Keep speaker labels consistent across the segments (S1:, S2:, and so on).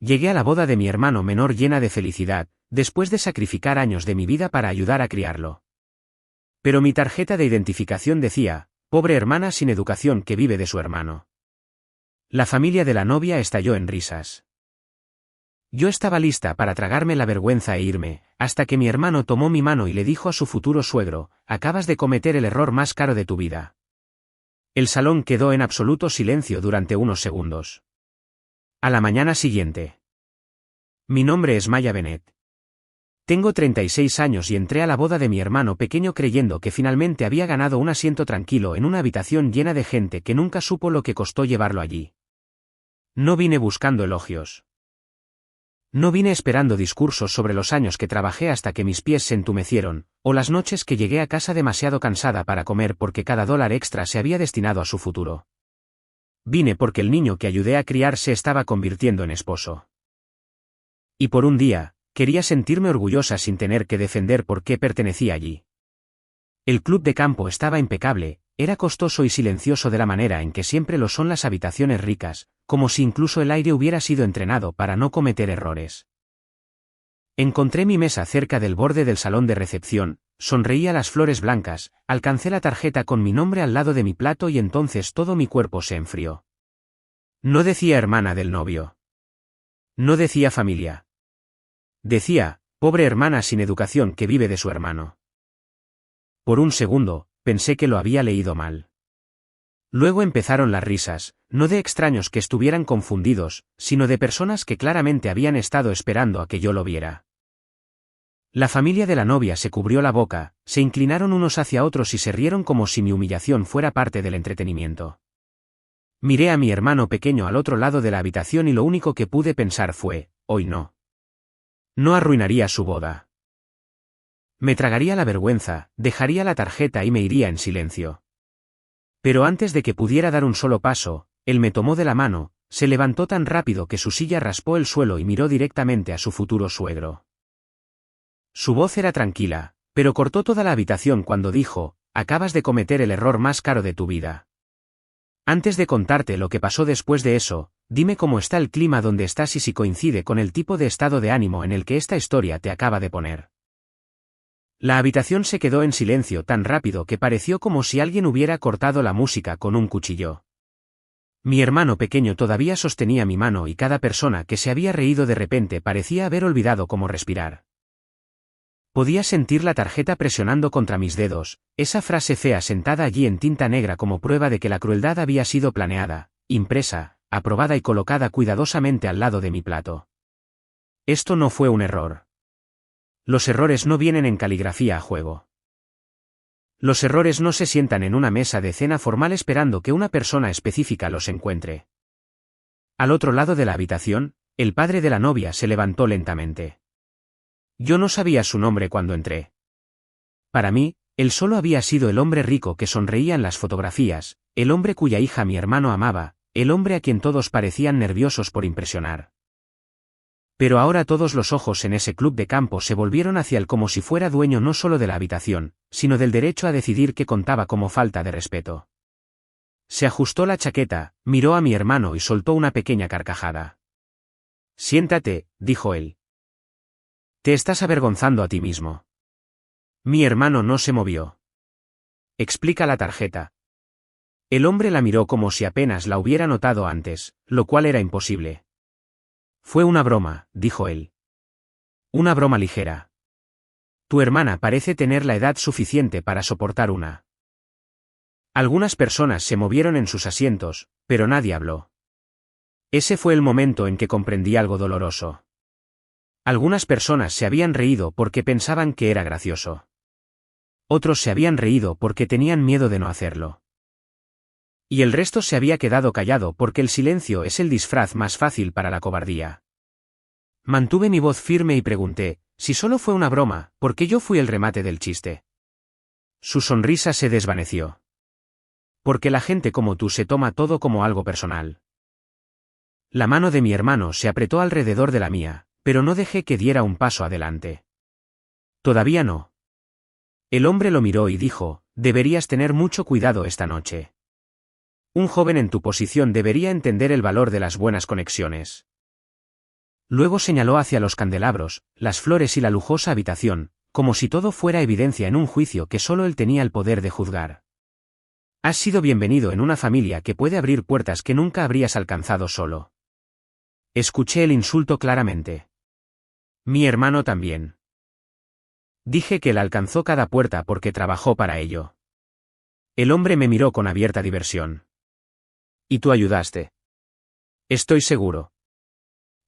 S1: Llegué a la boda de mi hermano menor llena de felicidad, después de sacrificar años de mi vida para ayudar a criarlo. Pero mi tarjeta de identificación decía, pobre hermana sin educación que vive de su hermano. La familia de la novia estalló en risas. Yo estaba lista para tragarme la vergüenza e irme, hasta que mi hermano tomó mi mano y le dijo a su futuro suegro, acabas de cometer el error más caro de tu vida. El salón quedó en absoluto silencio durante unos segundos. A la mañana siguiente. Mi nombre es Maya Bennett. Tengo 36 años y entré a la boda de mi hermano pequeño creyendo que finalmente había ganado un asiento tranquilo en una habitación llena de gente que nunca supo lo que costó llevarlo allí. No vine buscando elogios. No vine esperando discursos sobre los años que trabajé hasta que mis pies se entumecieron, o las noches que llegué a casa demasiado cansada para comer porque cada dólar extra se había destinado a su futuro. Vine porque el niño que ayudé a criar se estaba convirtiendo en esposo. Y por un día, quería sentirme orgullosa sin tener que defender por qué pertenecía allí. El club de campo estaba impecable, era costoso y silencioso de la manera en que siempre lo son las habitaciones ricas, como si incluso el aire hubiera sido entrenado para no cometer errores. Encontré mi mesa cerca del borde del salón de recepción, sonreí a las flores blancas, alcancé la tarjeta con mi nombre al lado de mi plato y entonces todo mi cuerpo se enfrió. No decía hermana del novio. No decía familia. Decía, pobre hermana sin educación que vive de su hermano. Por un segundo, pensé que lo había leído mal. Luego empezaron las risas, no de extraños que estuvieran confundidos, sino de personas que claramente habían estado esperando a que yo lo viera. La familia de la novia se cubrió la boca, se inclinaron unos hacia otros y se rieron como si mi humillación fuera parte del entretenimiento. Miré a mi hermano pequeño al otro lado de la habitación y lo único que pude pensar fue, hoy no. No arruinaría su boda. Me tragaría la vergüenza, dejaría la tarjeta y me iría en silencio. Pero antes de que pudiera dar un solo paso, él me tomó de la mano, se levantó tan rápido que su silla raspó el suelo y miró directamente a su futuro suegro. Su voz era tranquila, pero cortó toda la habitación cuando dijo, acabas de cometer el error más caro de tu vida. Antes de contarte lo que pasó después de eso, dime cómo está el clima donde estás y si coincide con el tipo de estado de ánimo en el que esta historia te acaba de poner. La habitación se quedó en silencio tan rápido que pareció como si alguien hubiera cortado la música con un cuchillo. Mi hermano pequeño todavía sostenía mi mano y cada persona que se había reído de repente parecía haber olvidado cómo respirar. Podía sentir la tarjeta presionando contra mis dedos, esa frase fea sentada allí en tinta negra como prueba de que la crueldad había sido planeada, impresa, aprobada y colocada cuidadosamente al lado de mi plato. Esto no fue un error. Los errores no vienen en caligrafía a juego. Los errores no se sientan en una mesa de cena formal esperando que una persona específica los encuentre. Al otro lado de la habitación, el padre de la novia se levantó lentamente. Yo no sabía su nombre cuando entré. Para mí, él solo había sido el hombre rico que sonreía en las fotografías, el hombre cuya hija mi hermano amaba, el hombre a quien todos parecían nerviosos por impresionar. Pero ahora todos los ojos en ese club de campo se volvieron hacia él como si fuera dueño no solo de la habitación, sino del derecho a decidir qué contaba como falta de respeto. Se ajustó la chaqueta, miró a mi hermano y soltó una pequeña carcajada. Siéntate, dijo él. Te estás avergonzando a ti mismo. Mi hermano no se movió. Explica la tarjeta. El hombre la miró como si apenas la hubiera notado antes, lo cual era imposible. Fue una broma, dijo él. Una broma ligera. Tu hermana parece tener la edad suficiente para soportar una. Algunas personas se movieron en sus asientos, pero nadie habló. Ese fue el momento en que comprendí algo doloroso. Algunas personas se habían reído porque pensaban que era gracioso. Otros se habían reído porque tenían miedo de no hacerlo. Y el resto se había quedado callado porque el silencio es el disfraz más fácil para la cobardía. Mantuve mi voz firme y pregunté, si solo fue una broma, ¿por qué yo fui el remate del chiste? Su sonrisa se desvaneció. Porque la gente como tú se toma todo como algo personal. La mano de mi hermano se apretó alrededor de la mía, pero no dejé que diera un paso adelante. Todavía no. El hombre lo miró y dijo, deberías tener mucho cuidado esta noche. Un joven en tu posición debería entender el valor de las buenas conexiones. Luego señaló hacia los candelabros, las flores y la lujosa habitación, como si todo fuera evidencia en un juicio que solo él tenía el poder de juzgar. Has sido bienvenido en una familia que puede abrir puertas que nunca habrías alcanzado solo. Escuché el insulto claramente. Mi hermano también. Dije que él alcanzó cada puerta porque trabajó para ello. El hombre me miró con abierta diversión. ¿Y tú ayudaste? Estoy seguro.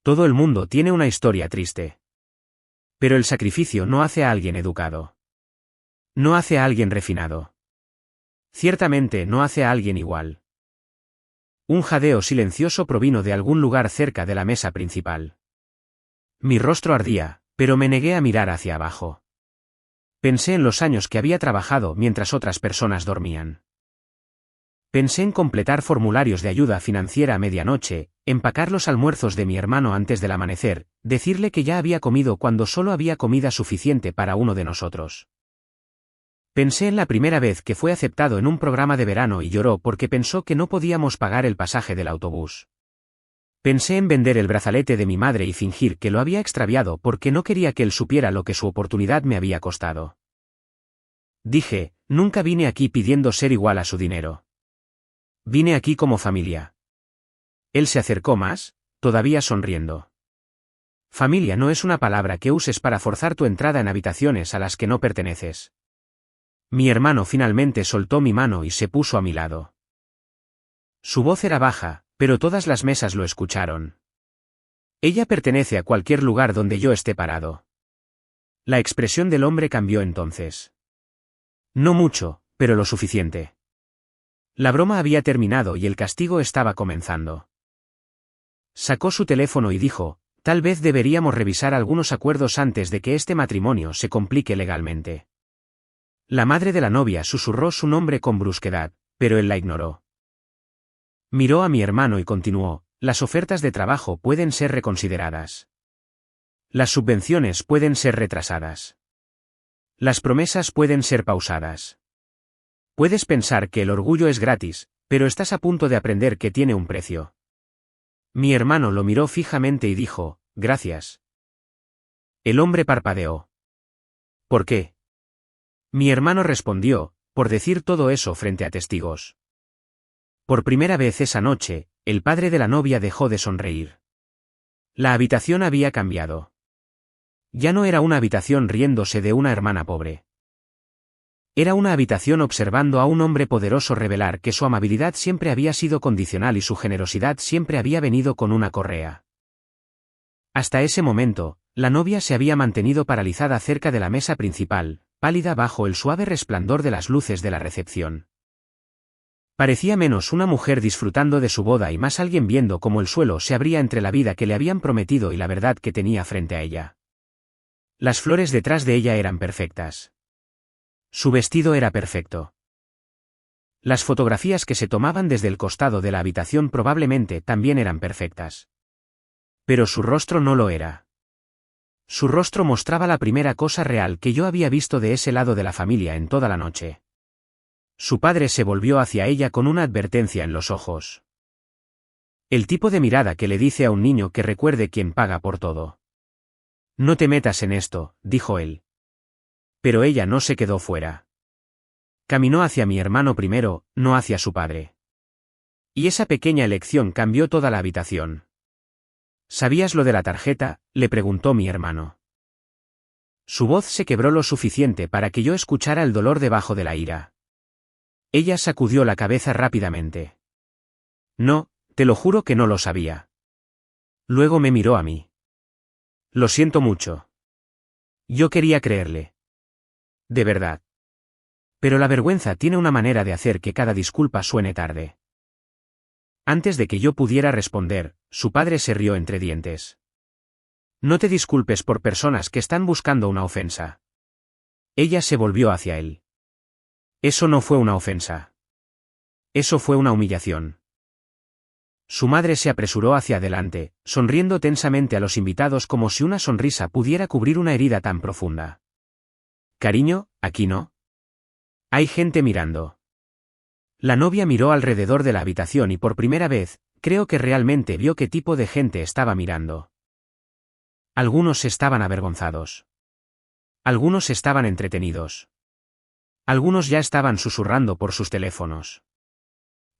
S1: Todo el mundo tiene una historia triste. Pero el sacrificio no hace a alguien educado. No hace a alguien refinado. Ciertamente no hace a alguien igual. Un jadeo silencioso provino de algún lugar cerca de la mesa principal. Mi rostro ardía, pero me negué a mirar hacia abajo. Pensé en los años que había trabajado mientras otras personas dormían. Pensé en completar formularios de ayuda financiera a medianoche, empacar los almuerzos de mi hermano antes del amanecer, decirle que ya había comido cuando solo había comida suficiente para uno de nosotros. Pensé en la primera vez que fue aceptado en un programa de verano y lloró porque pensó que no podíamos pagar el pasaje del autobús. Pensé en vender el brazalete de mi madre y fingir que lo había extraviado porque no quería que él supiera lo que su oportunidad me había costado. Dije, nunca vine aquí pidiendo ser igual a su dinero. Vine aquí como familia. Él se acercó más, todavía sonriendo. Familia no es una palabra que uses para forzar tu entrada en habitaciones a las que no perteneces. Mi hermano finalmente soltó mi mano y se puso a mi lado. Su voz era baja, pero todas las mesas lo escucharon. Ella pertenece a cualquier lugar donde yo esté parado. La expresión del hombre cambió entonces. No mucho, pero lo suficiente. La broma había terminado y el castigo estaba comenzando. Sacó su teléfono y dijo, tal vez deberíamos revisar algunos acuerdos antes de que este matrimonio se complique legalmente. La madre de la novia susurró su nombre con brusquedad, pero él la ignoró. Miró a mi hermano y continuó, las ofertas de trabajo pueden ser reconsideradas. Las subvenciones pueden ser retrasadas. Las promesas pueden ser pausadas. Puedes pensar que el orgullo es gratis, pero estás a punto de aprender que tiene un precio. Mi hermano lo miró fijamente y dijo, gracias. El hombre parpadeó. ¿Por qué? Mi hermano respondió, por decir todo eso frente a testigos. Por primera vez esa noche, el padre de la novia dejó de sonreír. La habitación había cambiado. Ya no era una habitación riéndose de una hermana pobre. Era una habitación observando a un hombre poderoso revelar que su amabilidad siempre había sido condicional y su generosidad siempre había venido con una correa. Hasta ese momento, la novia se había mantenido paralizada cerca de la mesa principal, pálida bajo el suave resplandor de las luces de la recepción. Parecía menos una mujer disfrutando de su boda y más alguien viendo cómo el suelo se abría entre la vida que le habían prometido y la verdad que tenía frente a ella. Las flores detrás de ella eran perfectas. Su vestido era perfecto. Las fotografías que se tomaban desde el costado de la habitación probablemente también eran perfectas. Pero su rostro no lo era. Su rostro mostraba la primera cosa real que yo había visto de ese lado de la familia en toda la noche. Su padre se volvió hacia ella con una advertencia en los ojos. El tipo de mirada que le dice a un niño que recuerde quién paga por todo. No te metas en esto, dijo él. Pero ella no se quedó fuera. Caminó hacia mi hermano primero, no hacia su padre. Y esa pequeña elección cambió toda la habitación. ¿Sabías lo de la tarjeta?, le preguntó mi hermano. Su voz se quebró lo suficiente para que yo escuchara el dolor debajo de la ira. Ella sacudió la cabeza rápidamente. No, te lo juro que no lo sabía. Luego me miró a mí. Lo siento mucho. Yo quería creerle. De verdad. Pero la vergüenza tiene una manera de hacer que cada disculpa suene tarde. Antes de que yo pudiera responder, su padre se rió entre dientes. No te disculpes por personas que están buscando una ofensa. Ella se volvió hacia él. Eso no fue una ofensa. Eso fue una humillación. Su madre se apresuró hacia adelante, sonriendo tensamente a los invitados como si una sonrisa pudiera cubrir una herida tan profunda. Cariño, aquí no. Hay gente mirando. La novia miró alrededor de la habitación y por primera vez, creo que realmente vio qué tipo de gente estaba mirando. Algunos estaban avergonzados. Algunos estaban entretenidos. Algunos ya estaban susurrando por sus teléfonos.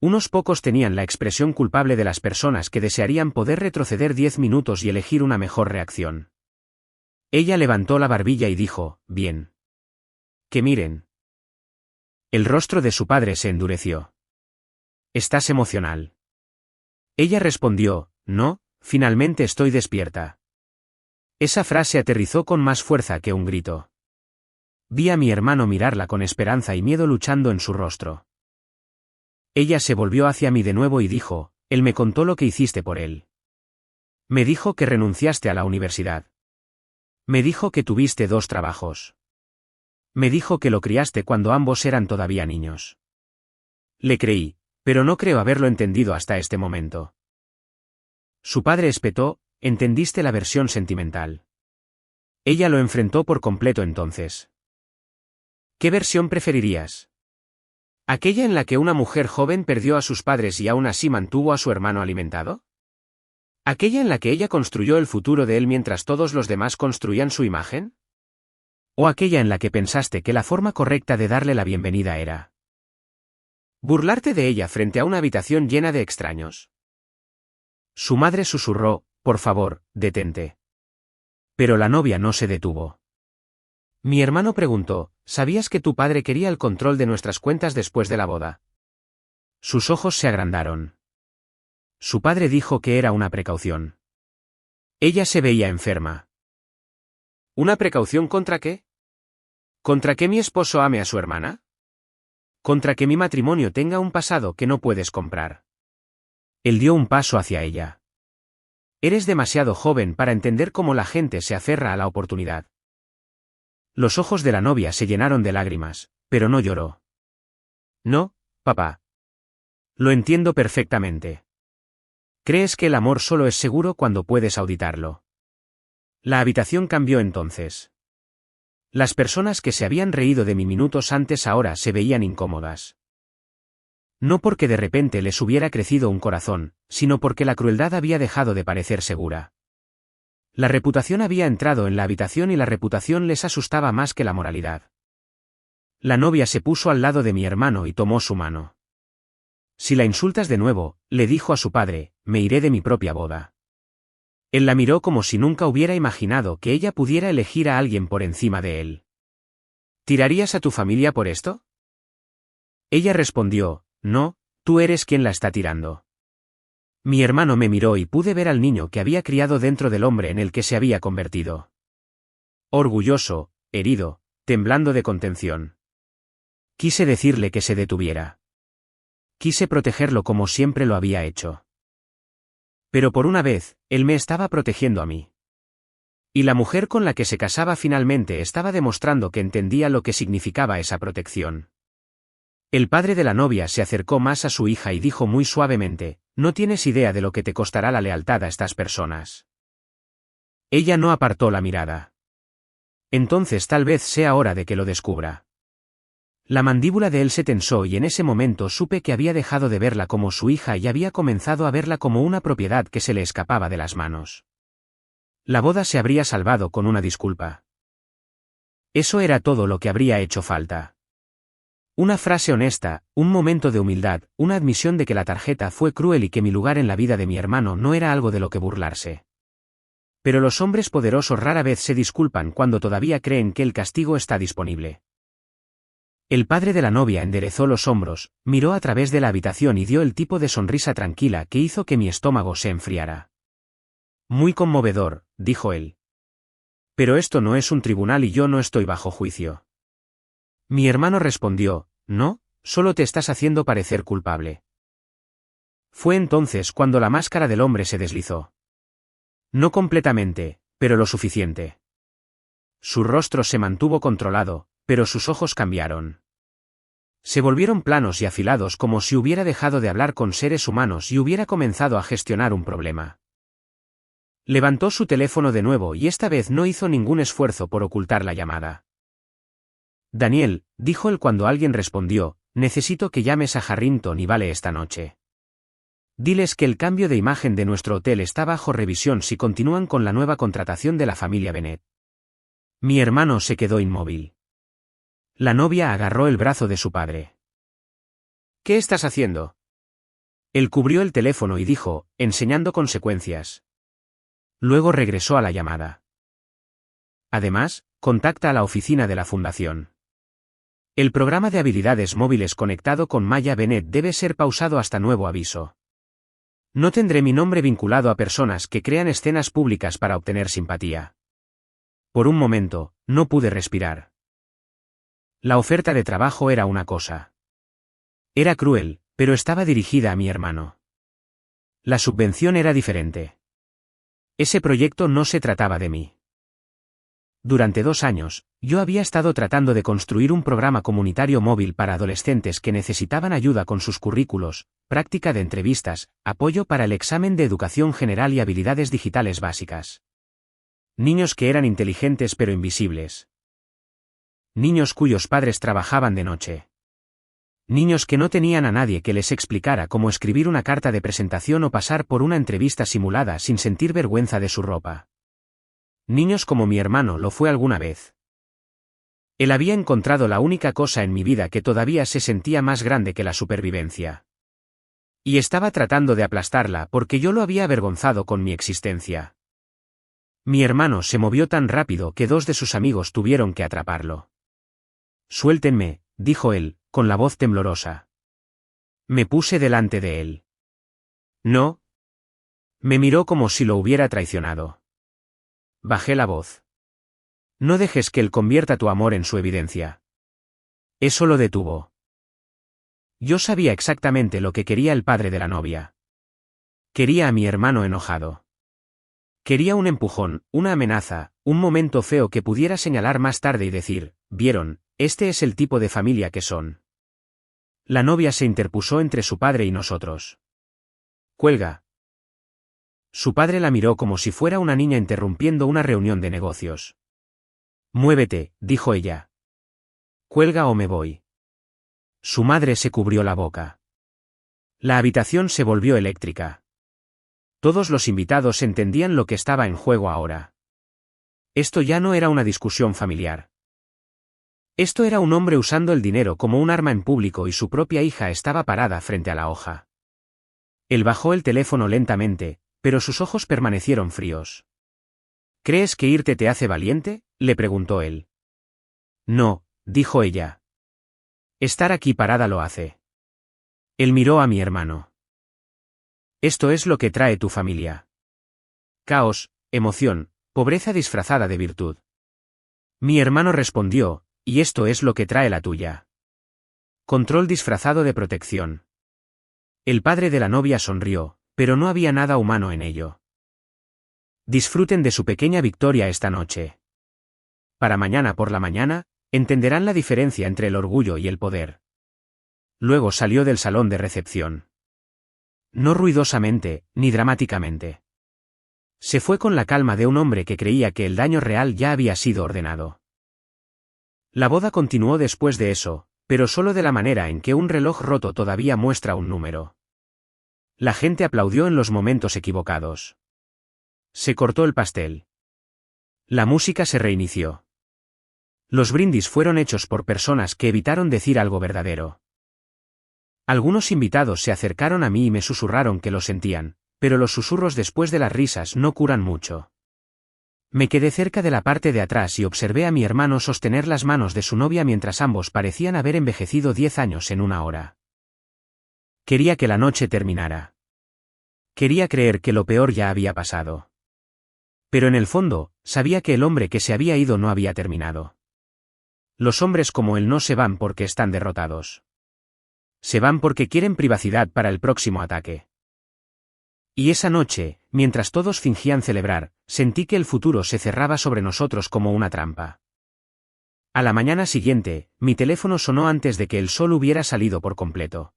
S1: Unos pocos tenían la expresión culpable de las personas que desearían poder retroceder 10 minutos y elegir una mejor reacción. Ella levantó la barbilla y dijo, bien. Que miren. El rostro de su padre se endureció. ¿Estás emocional? Ella respondió, no, finalmente estoy despierta. Esa frase aterrizó con más fuerza que un grito. Vi a mi hermano mirarla con esperanza y miedo luchando en su rostro. Ella se volvió hacia mí de nuevo y dijo, él me contó lo que hiciste por él. Me dijo que renunciaste a la universidad. Me dijo que tuviste 2 trabajos. Me dijo que lo criaste cuando ambos eran todavía niños. Le creí, pero no creo haberlo entendido hasta este momento. Su padre espetó, entendiste la versión sentimental. Ella lo enfrentó por completo entonces. ¿Qué versión preferirías? ¿Aquella en la que una mujer joven perdió a sus padres y aún así mantuvo a su hermano alimentado? ¿Aquella en la que ella construyó el futuro de él mientras todos los demás construían su imagen? ¿O aquella en la que pensaste que la forma correcta de darle la bienvenida era burlarte de ella frente a una habitación llena de extraños? Su madre susurró, por favor, detente. Pero la novia no se detuvo. Mi hermano preguntó, ¿sabías que tu padre quería el control de nuestras cuentas después de la boda? Sus ojos se agrandaron. Su padre dijo que era una precaución. Ella se veía enferma. ¿Una precaución contra qué? ¿Contra que mi esposo ame a su hermana? ¿Contra que mi matrimonio tenga un pasado que no puedes comprar? Él dio un paso hacia ella. Eres demasiado joven para entender cómo la gente se aferra a la oportunidad. Los ojos de la novia se llenaron de lágrimas, pero no lloró. No, papá. Lo entiendo perfectamente. Crees que el amor solo es seguro cuando puedes auditarlo. La habitación cambió entonces. Las personas que se habían reído de mí minutos antes ahora se veían incómodas. No porque de repente les hubiera crecido un corazón, sino porque la crueldad había dejado de parecer segura. La reputación había entrado en la habitación y la reputación les asustaba más que la moralidad. La novia se puso al lado de mi hermano y tomó su mano. Si la insultas de nuevo, le dijo a su padre, me iré de mi propia boda. Él la miró como si nunca hubiera imaginado que ella pudiera elegir a alguien por encima de él. ¿Tirarías a tu familia por esto? Ella respondió, no, tú eres quien la está tirando. Mi hermano me miró y pude ver al niño que había criado dentro del hombre en el que se había convertido. Orgulloso, herido, temblando de contención. Quise decirle que se detuviera. Quise protegerlo como siempre lo había hecho. Pero por una vez, él me estaba protegiendo a mí. Y la mujer con la que se casaba finalmente estaba demostrando que entendía lo que significaba esa protección. El padre de la novia se acercó más a su hija y dijo muy suavemente, no tienes idea de lo que te costará la lealtad a estas personas. Ella no apartó la mirada. Entonces tal vez sea hora de que lo descubra. La mandíbula de él se tensó y en ese momento supe que había dejado de verla como su hija y había comenzado a verla como una propiedad que se le escapaba de las manos. La boda se habría salvado con una disculpa. Eso era todo lo que habría hecho falta. Una frase honesta, un momento de humildad, una admisión de que la tarjeta fue cruel y que mi lugar en la vida de mi hermano no era algo de lo que burlarse. Pero los hombres poderosos rara vez se disculpan cuando todavía creen que el castigo está disponible. El padre de la novia enderezó los hombros, miró a través de la habitación y dio el tipo de sonrisa tranquila que hizo que mi estómago se enfriara. Muy conmovedor, dijo él. Pero esto no es un tribunal y yo no estoy bajo juicio. Mi hermano respondió, no, solo te estás haciendo parecer culpable. Fue entonces cuando la máscara del hombre se deslizó. No completamente, pero lo suficiente. Su rostro se mantuvo controlado, pero sus ojos cambiaron. Se volvieron planos y afilados como si hubiera dejado de hablar con seres humanos y hubiera comenzado a gestionar un problema. Levantó su teléfono de nuevo y esta vez no hizo ningún esfuerzo por ocultar la llamada. Daniel, dijo él cuando alguien respondió, necesito que llames a Harrington y Vale esta noche. Diles que el cambio de imagen de nuestro hotel está bajo revisión si continúan con la nueva contratación de la familia Bennett. Mi hermano se quedó inmóvil. La novia agarró el brazo de su padre. ¿Qué estás haciendo? Él cubrió el teléfono y dijo, enseñando consecuencias. Luego regresó a la llamada. Además, contacta a la oficina de la fundación. El programa de habilidades móviles conectado con Maya Bennett debe ser pausado hasta nuevo aviso. No tendré mi nombre vinculado a personas que crean escenas públicas para obtener simpatía. Por un momento, no pude respirar. La oferta de trabajo era una cosa. Era cruel, pero estaba dirigida a mi hermano. La subvención era diferente. Ese proyecto no se trataba de mí. Durante 2 años, yo había estado tratando de construir un programa comunitario móvil para adolescentes que necesitaban ayuda con sus currículos, práctica de entrevistas, apoyo para el examen de educación general y habilidades digitales básicas. Niños que eran inteligentes pero invisibles. Niños cuyos padres trabajaban de noche. Niños que no tenían a nadie que les explicara cómo escribir una carta de presentación o pasar por una entrevista simulada sin sentir vergüenza de su ropa. Niños como mi hermano lo fue alguna vez. Él había encontrado la única cosa en mi vida que todavía se sentía más grande que la supervivencia. Y estaba tratando de aplastarla porque yo lo había avergonzado con mi existencia. Mi hermano se movió tan rápido que 2 de sus amigos tuvieron que atraparlo. Suéltenme, dijo él, con la voz temblorosa. Me puse delante de él. No. Me miró como si lo hubiera traicionado. Bajé la voz. No dejes que él convierta tu amor en su evidencia. Eso lo detuvo. Yo sabía exactamente lo que quería el padre de la novia. Quería a mi hermano enojado. Quería un empujón, una amenaza, un momento feo que pudiera señalar más tarde y decir, ¿vieron? Este es el tipo de familia que son. La novia se interpuso entre su padre y nosotros. Cuelga. Su padre la miró como si fuera una niña interrumpiendo una reunión de negocios. Muévete, dijo ella. Cuelga o me voy. Su madre se cubrió la boca. La habitación se volvió eléctrica. Todos los invitados entendían lo que estaba en juego ahora. Esto ya no era una discusión familiar. Esto era un hombre usando el dinero como un arma en público y su propia hija estaba parada frente a la hoja. Él bajó el teléfono lentamente, pero sus ojos permanecieron fríos. ¿Crees que irte te hace valiente?, le preguntó él. No, dijo ella. Estar aquí parada lo hace. Él miró a mi hermano. Esto es lo que trae tu familia. Caos, emoción, pobreza disfrazada de virtud. Mi hermano respondió, y esto es lo que trae la tuya. Control disfrazado de protección. El padre de la novia sonrió, pero no había nada humano en ello. Disfruten de su pequeña victoria esta noche. Para mañana por la mañana, entenderán la diferencia entre el orgullo y el poder. Luego salió del salón de recepción. No ruidosamente, ni dramáticamente. Se fue con la calma de un hombre que creía que el daño real ya había sido ordenado. La boda continuó después de eso, pero solo de la manera en que un reloj roto todavía muestra un número. La gente aplaudió en los momentos equivocados. Se cortó el pastel. La música se reinició. Los brindis fueron hechos por personas que evitaron decir algo verdadero. Algunos invitados se acercaron a mí y me susurraron que lo sentían, pero los susurros después de las risas no curan mucho. Me quedé cerca de la parte de atrás y observé a mi hermano sostener las manos de su novia mientras ambos parecían haber envejecido 10 años en una hora. Quería que la noche terminara. Quería creer que lo peor ya había pasado. Pero en el fondo, sabía que el hombre que se había ido no había terminado. Los hombres como él no se van porque están derrotados. Se van porque quieren privacidad para el próximo ataque. Y esa noche, mientras todos fingían celebrar, sentí que el futuro se cerraba sobre nosotros como una trampa. A la mañana siguiente, mi teléfono sonó antes de que el sol hubiera salido por completo.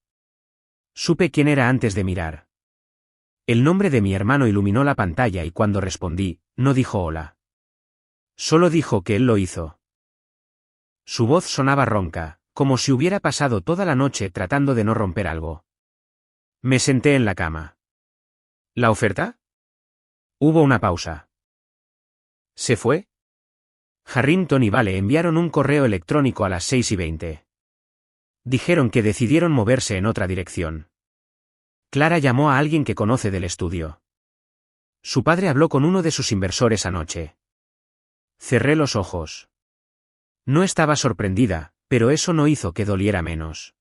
S1: Supe quién era antes de mirar. El nombre de mi hermano iluminó la pantalla y cuando respondí, no dijo hola. Solo dijo que él lo hizo. Su voz sonaba ronca, como si hubiera pasado toda la noche tratando de no romper algo. Me senté en la cama. ¿La oferta? Hubo una pausa. ¿Se fue? Harrington y Vale enviaron un correo electrónico a las 6:20. Dijeron que decidieron moverse en otra dirección. Clara llamó a alguien que conoce del estudio. Su padre habló con uno de sus inversores anoche. Cerré los ojos. No estaba sorprendida, pero eso no hizo que doliera menos.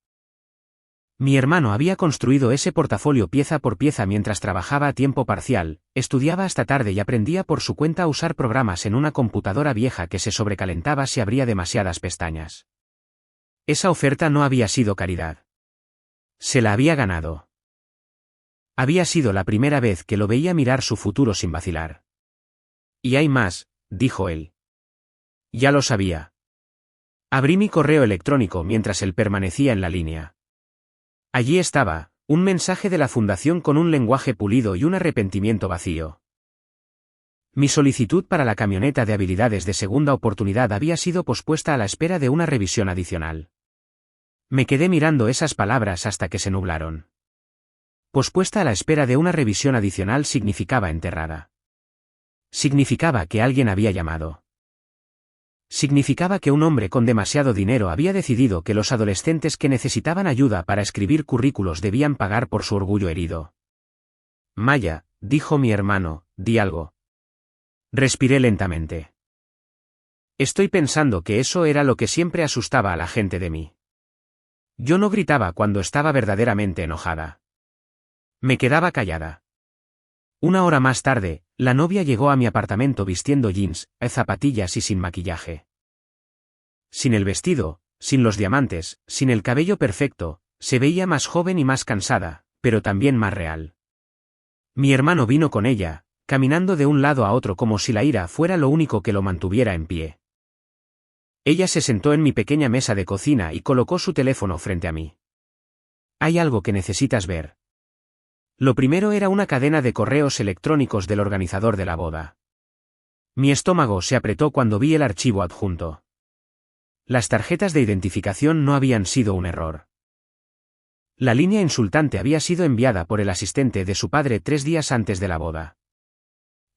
S1: Mi hermano había construido ese portafolio pieza por pieza mientras trabajaba a tiempo parcial, estudiaba hasta tarde y aprendía por su cuenta a usar programas en una computadora vieja que se sobrecalentaba si abría demasiadas pestañas. Esa oferta no había sido caridad. Se la había ganado. Había sido la primera vez que lo veía mirar su futuro sin vacilar. Y hay más, dijo él. Ya lo sabía. Abrí mi correo electrónico mientras él permanecía en la línea. Allí estaba, un mensaje de la fundación con un lenguaje pulido y un arrepentimiento vacío. Mi solicitud para la camioneta de habilidades de segunda oportunidad había sido pospuesta a la espera de una revisión adicional. Me quedé mirando esas palabras hasta que se nublaron. Pospuesta a la espera de una revisión adicional significaba enterrada. Significaba que alguien había llamado. Significaba que un hombre con demasiado dinero había decidido que los adolescentes que necesitaban ayuda para escribir currículos debían pagar por su orgullo herido. Maya, dijo mi hermano, di algo. Respiré lentamente. Estoy pensando que eso era lo que siempre asustaba a la gente de mí. Yo no gritaba cuando estaba verdaderamente enojada. Me quedaba callada. Una hora más tarde, la novia llegó a mi apartamento vistiendo jeans, zapatillas y sin maquillaje. Sin el vestido, sin los diamantes, sin el cabello perfecto, se veía más joven y más cansada, pero también más real. Mi hermano vino con ella, caminando de un lado a otro como si la ira fuera lo único que lo mantuviera en pie. Ella se sentó en mi pequeña mesa de cocina y colocó su teléfono frente a mí. Hay algo que necesitas ver. Lo primero era una cadena de correos electrónicos del organizador de la boda. Mi estómago se apretó cuando vi el archivo adjunto. Las tarjetas de identificación no habían sido un error. La línea insultante había sido enviada por el asistente de su padre 3 días antes de la boda.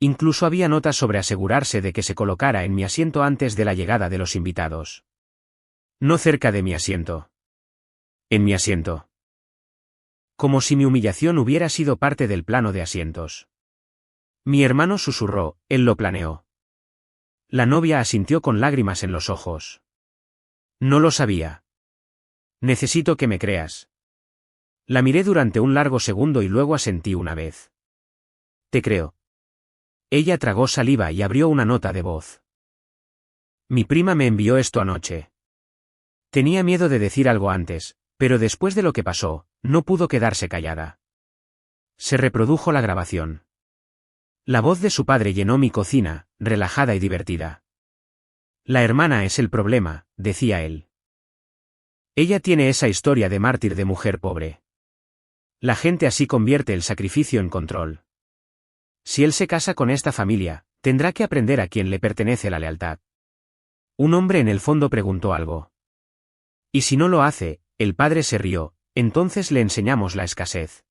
S1: Incluso había notas sobre asegurarse de que se colocara en mi asiento antes de la llegada de los invitados. No cerca de mi asiento. En mi asiento. Como si mi humillación hubiera sido parte del plano de asientos. Mi hermano susurró, él lo planeó. La novia asintió con lágrimas en los ojos. No lo sabía. Necesito que me creas. La miré durante un largo segundo y luego asentí una vez. Te creo. Ella tragó saliva y abrió una nota de voz. Mi prima me envió esto anoche. Tenía miedo de decir algo antes, pero después de lo que pasó, no pudo quedarse callada. Se reprodujo la grabación. La voz de su padre llenó mi cocina, relajada y divertida. La hermana es el problema, decía él. Ella tiene esa historia de mártir de mujer pobre. La gente así convierte el sacrificio en control. Si él se casa con esta familia, tendrá que aprender a quién le pertenece la lealtad. Un hombre en el fondo preguntó algo. Y si no lo hace, el padre se rió, entonces le enseñamos la escasez.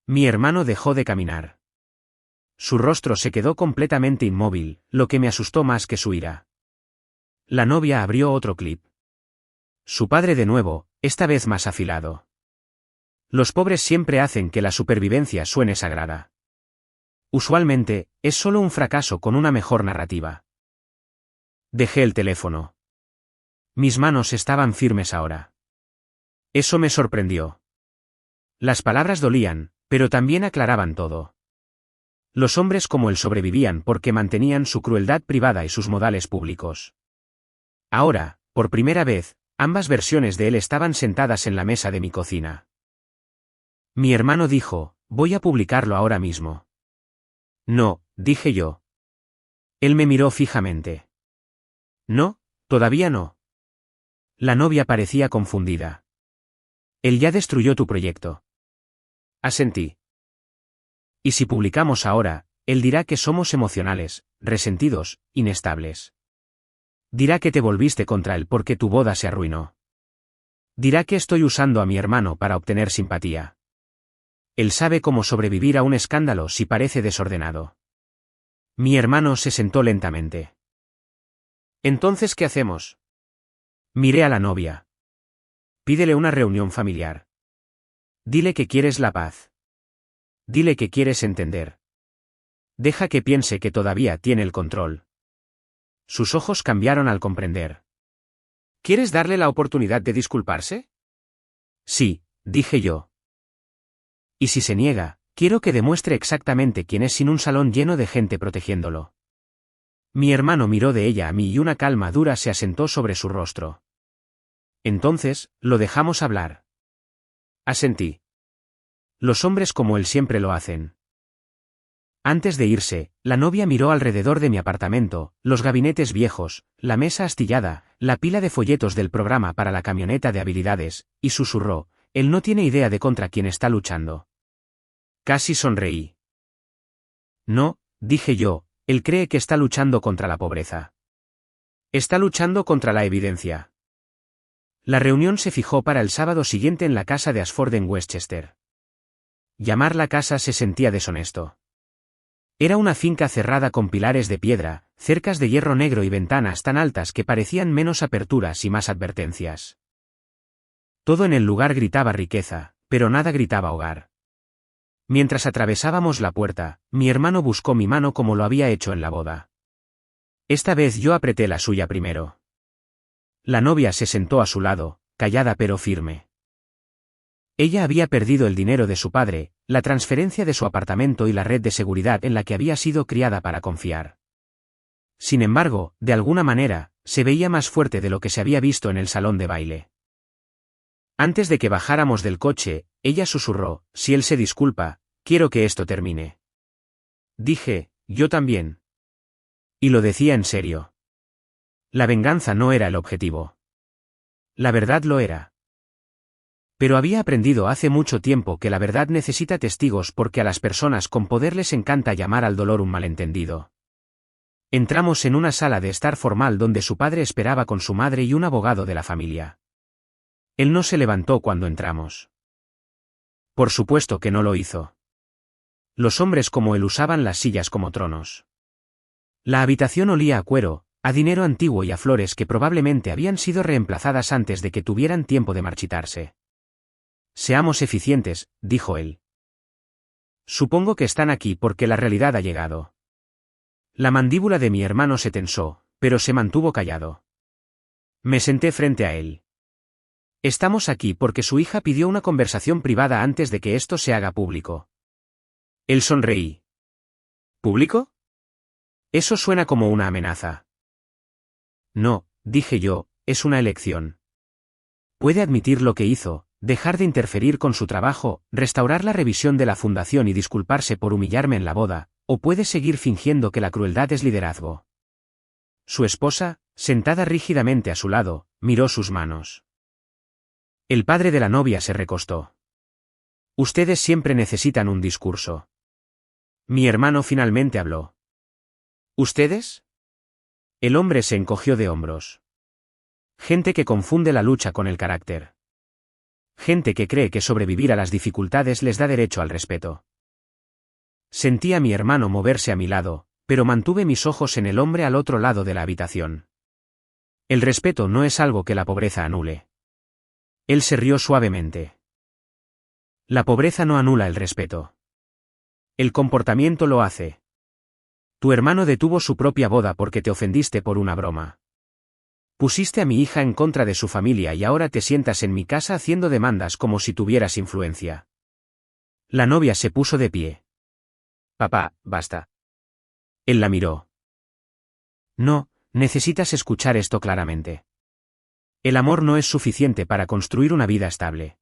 S1: Mi hermano dejó de caminar. Su rostro se quedó completamente inmóvil, lo que me asustó más que su ira. La novia abrió otro clip. Su padre de nuevo, esta vez más afilado. Los pobres siempre hacen que la supervivencia suene sagrada. Usualmente, es solo un fracaso con una mejor narrativa. Dejé el teléfono. Mis manos estaban firmes ahora. Eso me sorprendió. Las palabras dolían, pero también aclaraban todo. Los hombres como él sobrevivían porque mantenían su crueldad privada y sus modales públicos. Ahora, por primera vez, ambas versiones de él estaban sentadas en la mesa de mi cocina. Mi hermano dijo, voy a publicarlo ahora mismo. No, dije yo. Él me miró fijamente. No, todavía no. La novia parecía confundida. Él ya destruyó tu proyecto. Asentí. Y si publicamos ahora, él dirá que somos emocionales, resentidos, inestables. Dirá que te volviste contra él porque tu boda se arruinó. Dirá que estoy usando a mi hermano para obtener simpatía. Él sabe cómo sobrevivir a un escándalo si parece desordenado. Mi hermano se sentó lentamente. ¿Entonces qué hacemos? Miré a la novia. Pídele una reunión familiar. Dile que quieres la paz. Dile que quieres entender. Deja que piense que todavía tiene el control. Sus ojos cambiaron al comprender. ¿Quieres darle la oportunidad de disculparse? Sí, dije yo. Y si se niega, quiero que demuestre exactamente quién es sin un salón lleno de gente protegiéndolo. Mi hermano miró de ella a mí y una calma dura se asentó sobre su rostro. Entonces, lo dejamos hablar. Asentí. Los hombres como él siempre lo hacen. Antes de irse, la novia miró alrededor de mi apartamento, los gabinetes viejos, la mesa astillada, la pila de folletos del programa para la camioneta de habilidades, y susurró, él no tiene idea de contra quién está luchando. Casi sonreí. No, dije yo, él cree que está luchando contra la pobreza. Está luchando contra la evidencia. La reunión se fijó para el sábado siguiente en la casa de Ashford en Westchester. Llamar la casa se sentía deshonesto. Era una finca cerrada con pilares de piedra, cercas de hierro negro y ventanas tan altas que parecían menos aperturas y más advertencias. Todo en el lugar gritaba riqueza, pero nada gritaba hogar. Mientras atravesábamos la puerta, mi hermano buscó mi mano como lo había hecho en la boda. Esta vez yo apreté la suya primero. La novia se sentó a su lado, callada pero firme. Ella había perdido el dinero de su padre, la transferencia de su apartamento y la red de seguridad en la que había sido criada para confiar. Sin embargo, de alguna manera, se veía más fuerte de lo que se había visto en el salón de baile. Antes de que bajáramos del coche, ella susurró, si él se disculpa, quiero que esto termine. Dije, yo también. Y lo decía en serio. La venganza no era el objetivo. La verdad lo era. Pero había aprendido hace mucho tiempo que la verdad necesita testigos porque a las personas con poder les encanta llamar al dolor un malentendido. Entramos en una sala de estar formal donde su padre esperaba con su madre y un abogado de la familia. Él no se levantó cuando entramos. Por supuesto que no lo hizo. Los hombres como él usaban las sillas como tronos. La habitación olía a cuero, a dinero antiguo y a flores que probablemente habían sido reemplazadas antes de que tuvieran tiempo de marchitarse. Seamos eficientes, dijo él. Supongo que están aquí porque la realidad ha llegado. La mandíbula de mi hermano se tensó, pero se mantuvo callado. Me senté frente a él. Estamos aquí porque su hija pidió una conversación privada antes de que esto se haga público. Él sonreí. ¿Público? Eso suena como una amenaza. No, dije yo, es una elección. Puede admitir lo que hizo, dejar de interferir con su trabajo, restaurar la revisión de la fundación y disculparse por humillarme en la boda, o puede seguir fingiendo que la crueldad es liderazgo. Su esposa, sentada rígidamente a su lado, miró sus manos. El padre de la novia se recostó. Ustedes siempre necesitan un discurso. Mi hermano finalmente habló. ¿Ustedes? El hombre se encogió de hombros. Gente que confunde la lucha con el carácter. Gente que cree que sobrevivir a las dificultades les da derecho al respeto. Sentí a mi hermano moverse a mi lado, pero mantuve mis ojos en el hombre al otro lado de la habitación. El respeto no es algo que la pobreza anule. Él se rió suavemente. La pobreza no anula el respeto. El comportamiento lo hace. Tu hermano detuvo su propia boda porque te ofendiste por una broma. Pusiste a mi hija en contra de su familia y ahora te sientas en mi casa haciendo demandas como si tuvieras influencia. La novia se puso de pie. Papá, basta. Él la miró. No, necesitas escuchar esto claramente. El amor no es suficiente para construir una vida estable.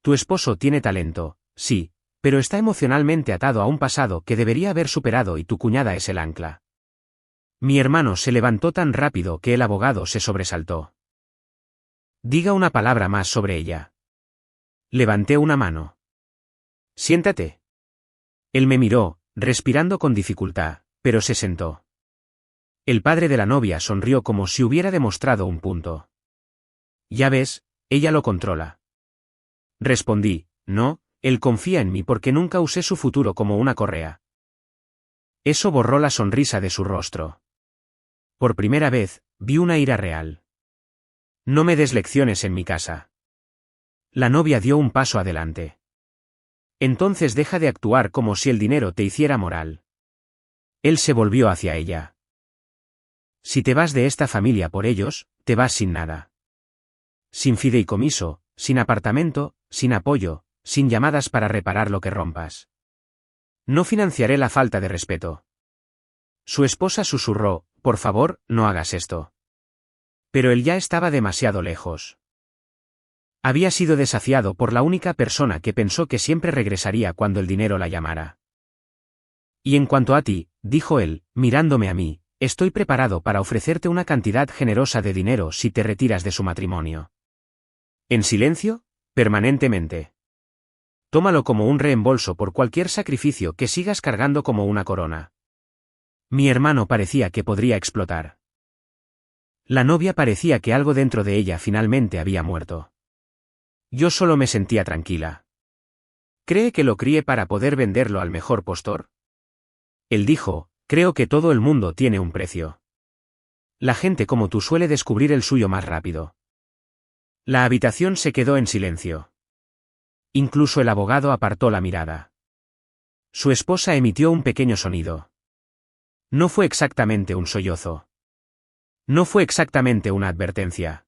S1: Tu esposo tiene talento, sí, pero está emocionalmente atado a un pasado que debería haber superado y tu cuñada es el ancla. Mi hermano se levantó tan rápido que el abogado se sobresaltó. Diga una palabra más sobre ella. Levanté una mano. Siéntate. Él me miró, respirando con dificultad, pero se sentó. El padre de la novia sonrió como si hubiera demostrado un punto. Ya ves, ella lo controla. Respondí, no, Él confía en mí porque nunca usé su futuro como una correa. Eso borró la sonrisa de su rostro. Por primera vez, vi una ira real. No me des lecciones en mi casa. La novia dio un paso adelante. Entonces deja de actuar como si el dinero te hiciera moral. Él se volvió hacia ella. Si te vas de esta familia por ellos, te vas sin nada. Sin fideicomiso, sin apartamento, sin apoyo, sin llamadas para reparar lo que rompas. No financiaré la falta de respeto. Su esposa susurró, por favor, no hagas esto. Pero él ya estaba demasiado lejos. Había sido desafiado por la única persona que pensó que siempre regresaría cuando el dinero la llamara. Y en cuanto a ti, dijo él, mirándome a mí, estoy preparado para ofrecerte una cantidad generosa de dinero si te retiras de su matrimonio. ¿En silencio? Permanentemente. Tómalo como un reembolso por cualquier sacrificio que sigas cargando como una corona. Mi hermano parecía que podría explotar. La novia parecía que algo dentro de ella finalmente había muerto. Yo solo me sentía tranquila. ¿Cree que lo críe para poder venderlo al mejor postor? Él dijo, creo que todo el mundo tiene un precio. La gente como tú suele descubrir el suyo más rápido. La habitación se quedó en silencio. Incluso el abogado apartó la mirada. Su esposa emitió un pequeño sonido. No fue exactamente un sollozo. No fue exactamente una advertencia.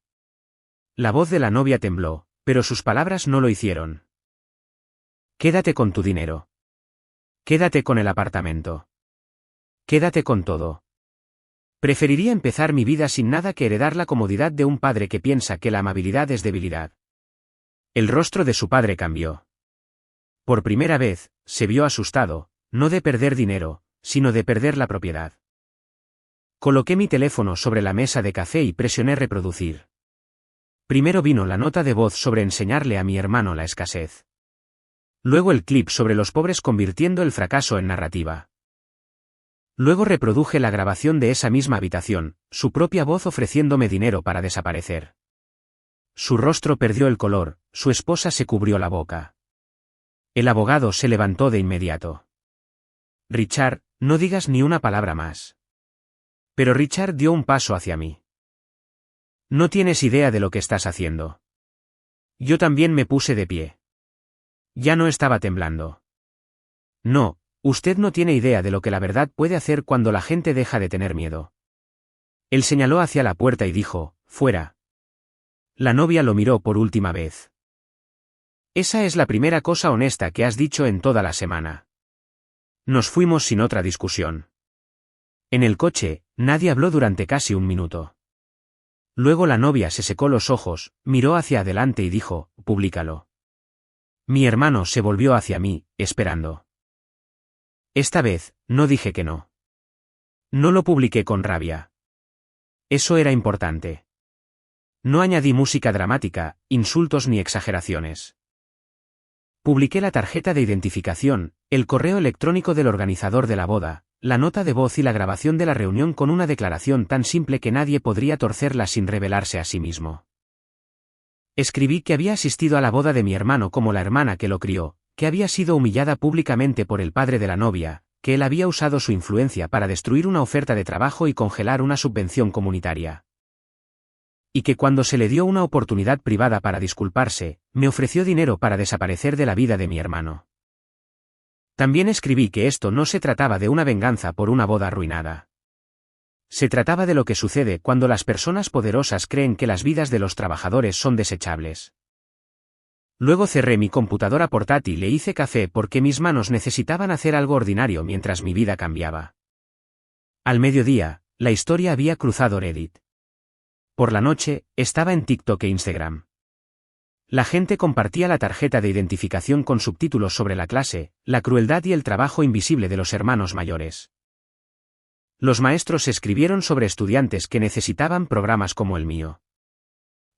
S1: La voz de la novia tembló, pero sus palabras no lo hicieron. Quédate con tu dinero. Quédate con el apartamento. Quédate con todo. Preferiría empezar mi vida sin nada que heredar la comodidad de un padre que piensa que la amabilidad es debilidad. El rostro de su padre cambió. Por primera vez, se vio asustado, no de perder dinero, sino de perder la propiedad. Coloqué mi teléfono sobre la mesa de café y presioné reproducir. Primero vino la nota de voz sobre enseñarle a mi hermano la escasez. Luego el clip sobre los pobres convirtiendo el fracaso en narrativa. Luego reproduje la grabación de esa misma habitación, su propia voz ofreciéndome dinero para desaparecer. Su rostro perdió el color, su esposa se cubrió la boca. El abogado se levantó de inmediato. Richard, no digas ni una palabra más. Pero Richard dio un paso hacia mí. No tienes idea de lo que estás haciendo. Yo también me puse de pie. Ya no estaba temblando. No, usted no tiene idea de lo que la verdad puede hacer cuando la gente deja de tener miedo. Él señaló hacia la puerta y dijo, fuera. La novia lo miró por última vez. Esa es la primera cosa honesta que has dicho en toda la semana. Nos fuimos sin otra discusión. En el coche, nadie habló durante casi un minuto. Luego la novia se secó los ojos, miró hacia adelante y dijo, públicalo. Mi hermano se volvió hacia mí, esperando. Esta vez, no dije que no. No lo publiqué con rabia. Eso era importante. No añadí música dramática, insultos ni exageraciones. Publiqué la tarjeta de identificación, el correo electrónico del organizador de la boda, la nota de voz y la grabación de la reunión con una declaración tan simple que nadie podría torcerla sin revelarse a sí mismo. Escribí que había asistido a la boda de mi hermano como la hermana que lo crió, que había sido humillada públicamente por el padre de la novia, que él había usado su influencia para destruir una oferta de trabajo y congelar una subvención comunitaria. Y que cuando se le dio una oportunidad privada para disculparse, me ofreció dinero para desaparecer de la vida de mi hermano. También escribí que esto no se trataba de una venganza por una boda arruinada. Se trataba de lo que sucede cuando las personas poderosas creen que las vidas de los trabajadores son desechables. Luego cerré mi computadora portátil e hice café porque mis manos necesitaban hacer algo ordinario mientras mi vida cambiaba. Al mediodía, la historia había cruzado Reddit. Por la noche, estaba en TikTok e Instagram. La gente compartía la tarjeta de identificación con subtítulos sobre la clase, la crueldad y el trabajo invisible de los hermanos mayores. Los maestros escribieron sobre estudiantes que necesitaban programas como el mío.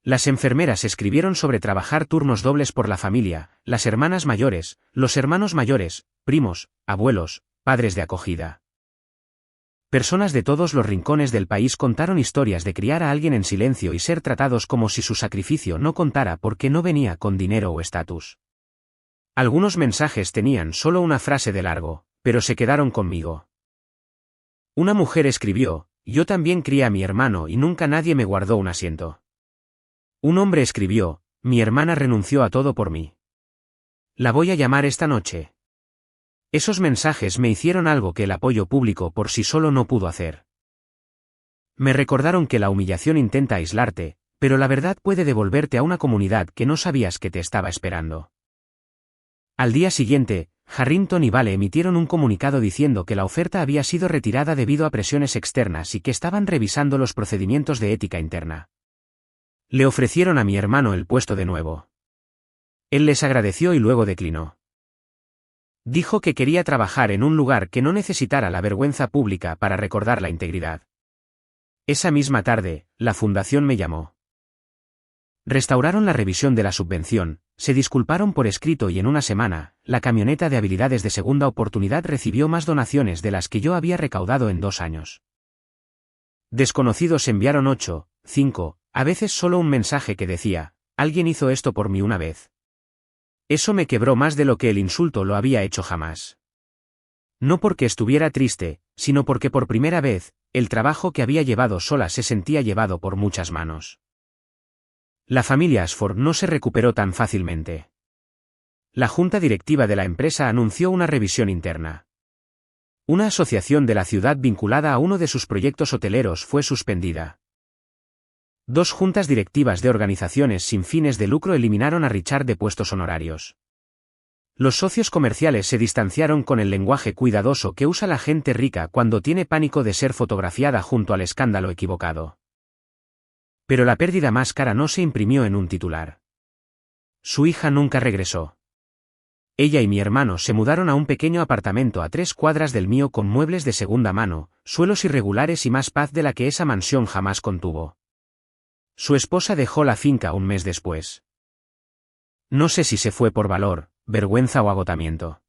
S1: Las enfermeras escribieron sobre trabajar turnos dobles por la familia, las hermanas mayores, los hermanos mayores, primos, abuelos, padres de acogida. Personas de todos los rincones del país contaron historias de criar a alguien en silencio y ser tratados como si su sacrificio no contara porque no venía con dinero o estatus. Algunos mensajes tenían solo una frase de largo, pero se quedaron conmigo. Una mujer escribió: yo también crié a mi hermano y nunca nadie me guardó un asiento. Un hombre escribió: mi hermana renunció a todo por mí. La voy a llamar esta noche. Esos mensajes me hicieron algo que el apoyo público por sí solo no pudo hacer. Me recordaron que la humillación intenta aislarte, pero la verdad puede devolverte a una comunidad que no sabías que te estaba esperando. Al día siguiente, Harrington y Vale emitieron un comunicado diciendo que la oferta había sido retirada debido a presiones externas y que estaban revisando los procedimientos de ética interna. Le ofrecieron a mi hermano el puesto de nuevo. Él les agradeció y luego declinó. Dijo que quería trabajar en un lugar que no necesitara la vergüenza pública para recordar la integridad. Esa misma tarde, la fundación me llamó. Restauraron la revisión de la subvención, se disculparon por escrito y en una semana, la camioneta de habilidades de segunda oportunidad recibió más donaciones de las que yo había recaudado en 2 años. Desconocidos enviaron 8, 5, a veces solo un mensaje que decía: alguien hizo esto por mí una vez. Eso me quebró más de lo que el insulto lo había hecho jamás. No porque estuviera triste, sino porque por primera vez, el trabajo que había llevado sola se sentía llevado por muchas manos. La familia Ashford no se recuperó tan fácilmente. La junta directiva de la empresa anunció una revisión interna. Una asociación de la ciudad vinculada a uno de sus proyectos hoteleros fue suspendida. 2 juntas directivas de organizaciones sin fines de lucro eliminaron a Richard de puestos honorarios. Los socios comerciales se distanciaron con el lenguaje cuidadoso que usa la gente rica cuando tiene pánico de ser fotografiada junto al escándalo equivocado. Pero la pérdida más cara no se imprimió en un titular. Su hija nunca regresó. Ella y mi hermano se mudaron a un pequeño apartamento a 3 cuadras del mío con muebles de segunda mano, suelos irregulares y más paz de la que esa mansión jamás contuvo. Su esposa dejó la finca un mes después. No sé si se fue por valor, vergüenza o agotamiento.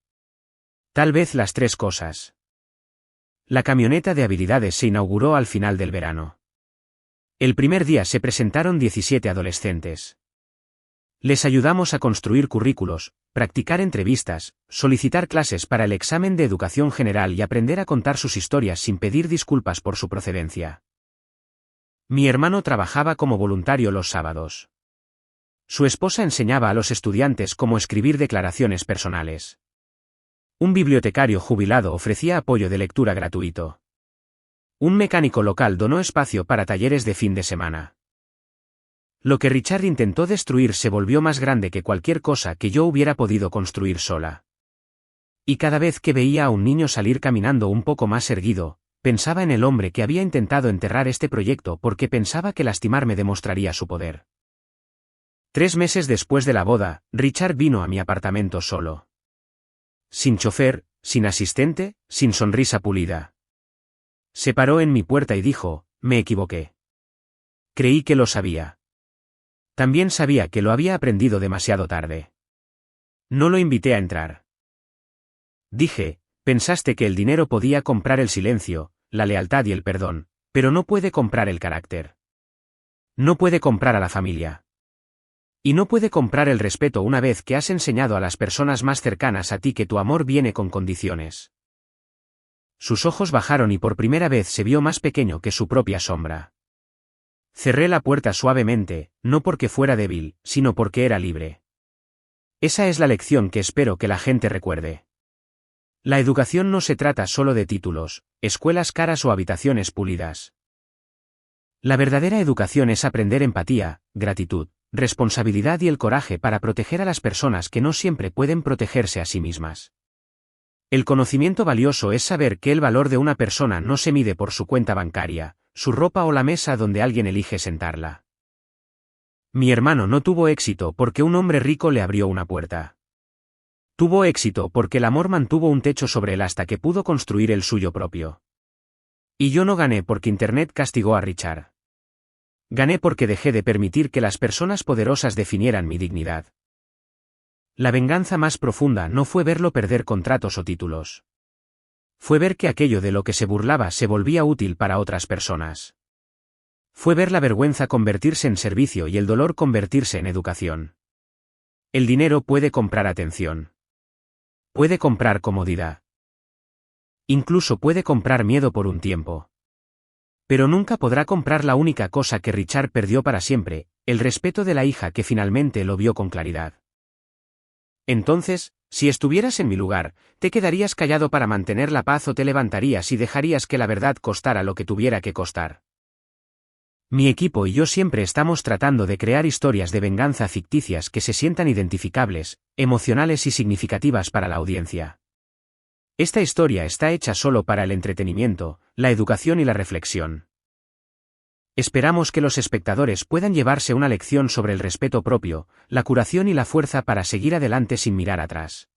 S1: Tal vez las 3 cosas. La camioneta de habilidades se inauguró al final del verano. El primer día se presentaron 17 adolescentes. Les ayudamos a construir currículos, practicar entrevistas, solicitar clases para el examen de educación general y aprender a contar sus historias sin pedir disculpas por su procedencia. Mi hermano trabajaba como voluntario los sábados. Su esposa enseñaba a los estudiantes cómo escribir declaraciones personales. Un bibliotecario jubilado ofrecía apoyo de lectura gratuito. Un mecánico local donó espacio para talleres de fin de semana. Lo que Richard intentó destruir se volvió más grande que cualquier cosa que yo hubiera podido construir sola. Y cada vez que veía a un niño salir caminando un poco más erguido, pensaba en el hombre que había intentado enterrar este proyecto porque pensaba que lastimarme demostraría su poder. 3 meses después de la boda, Richard vino a mi apartamento solo. Sin chofer, sin asistente, sin sonrisa pulida. Se paró en mi puerta y dijo: me equivoqué. Creí que lo sabía. También sabía que lo había aprendido demasiado tarde. No lo invité a entrar. Dije: pensaste que el dinero podía comprar el silencio, la lealtad y el perdón, pero no puede comprar el carácter. No puede comprar a la familia. Y no puede comprar el respeto una vez que has enseñado a las personas más cercanas a ti que tu amor viene con condiciones. Sus ojos bajaron y por primera vez se vio más pequeño que su propia sombra. Cerré la puerta suavemente, no porque fuera débil, sino porque era libre. Esa es la lección que espero que la gente recuerde. La educación no se trata solo de títulos, escuelas caras o habitaciones pulidas. La verdadera educación es aprender empatía, gratitud, responsabilidad y el coraje para proteger a las personas que no siempre pueden protegerse a sí mismas. El conocimiento valioso es saber que el valor de una persona no se mide por su cuenta bancaria, su ropa o la mesa donde alguien elige sentarla. Mi hermano no tuvo éxito porque un hombre rico le abrió una puerta. Tuvo éxito porque el amor mantuvo un techo sobre él hasta que pudo construir el suyo propio. Y yo no gané porque Internet castigó a Richard. Gané porque dejé de permitir que las personas poderosas definieran mi dignidad. La venganza más profunda no fue verlo perder contratos o títulos. Fue ver que aquello de lo que se burlaba se volvía útil para otras personas. Fue ver la vergüenza convertirse en servicio y el dolor convertirse en educación. El dinero puede comprar atención. Puede comprar comodidad. Incluso puede comprar miedo por un tiempo. Pero nunca podrá comprar la única cosa que Richard perdió para siempre, el respeto de la hija que finalmente lo vio con claridad. Entonces, si estuvieras en mi lugar, ¿te quedarías callado para mantener la paz o te levantarías y dejarías que la verdad costara lo que tuviera que costar? Mi equipo y yo siempre estamos tratando de crear historias de venganza ficticias que se sientan identificables, emocionales y significativas para la audiencia. Esta historia está hecha solo para el entretenimiento, la educación y la reflexión. Esperamos que los espectadores puedan llevarse una lección sobre el respeto propio, la curación y la fuerza para seguir adelante sin mirar atrás.